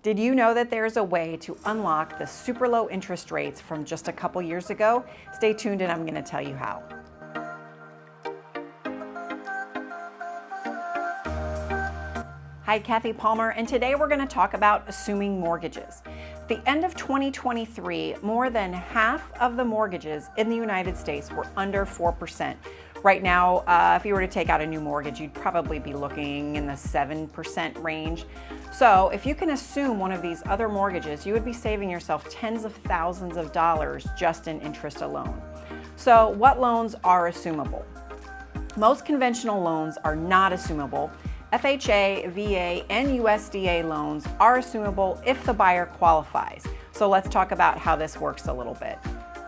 Did you know that there's a way to unlock the super low interest rates from just a couple years ago? Stay tuned and I'm going to tell you how. Hi, Kathy Palmer, and today we're going to talk about assuming mortgages. At the end of 2023, more than half of the mortgages in the United States were under 4%. Right now, if you were to take out a new mortgage, you'd probably be looking in the 7% range. So if you can assume one of these other mortgages, you would be saving yourself tens of thousands of dollars just in interest alone. So what loans are assumable? Most conventional loans are not assumable. FHA, VA, and USDA loans are assumable if the buyer qualifies. So let's talk about how this works a little bit.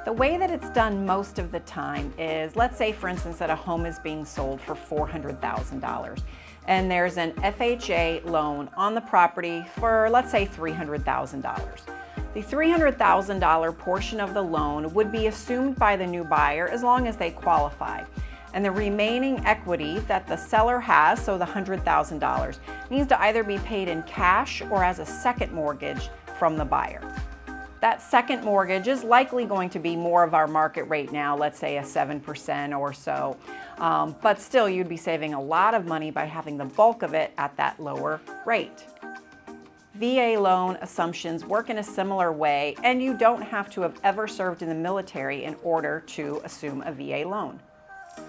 The way that it's done most of the time is, let's say for instance that a home is being sold for $400,000 and there's an FHA loan on the property for, let's say, $300,000. The $300,000 portion of the loan would be assumed by the new buyer as long as they qualify. And the remaining equity that the seller has, so the $100,000, needs to either be paid in cash or as a second mortgage from the buyer. That second mortgage is likely going to be more of our market rate now, let's say a 7% or so. But still, you'd be saving a lot of money by having the bulk of it at that lower rate. VA loan assumptions work in a similar way, and you don't have to have ever served in the military in order to assume a VA loan.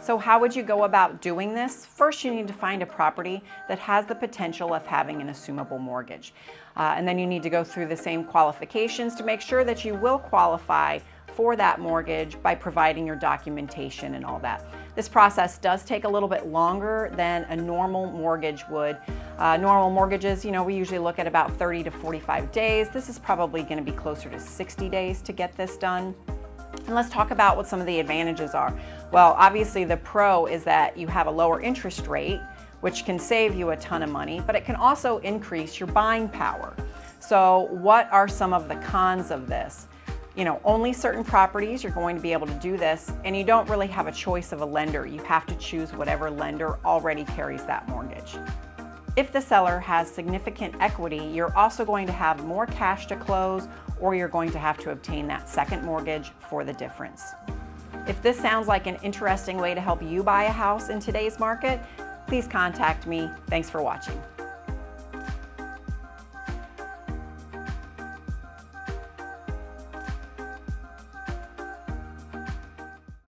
So how would you go about doing this? First, you need to find a property that has the potential of having an assumable mortgage. And then you need to go through the same qualifications to make sure that you will qualify for that mortgage by providing your documentation and all that. This process does take a little bit longer than a normal mortgage would. Normal mortgages, we usually look at about 30 to 45 days. This is probably going to be closer to 60 days to get this done. And let's talk about what some of the advantages are. Well, obviously the pro is that you have a lower interest rate, which can save you a ton of money, but it can also increase your buying power. So what are some of the cons of this? Only certain properties you're going to be able to do this, and you don't really have a choice of a lender. You have to choose whatever lender already carries that mortgage. If the seller has significant equity, you're also going to have more cash to close, or you're going to have to obtain that second mortgage for the difference. If this sounds like an interesting way to help you buy a house in today's market, please contact me. Thanks for watching.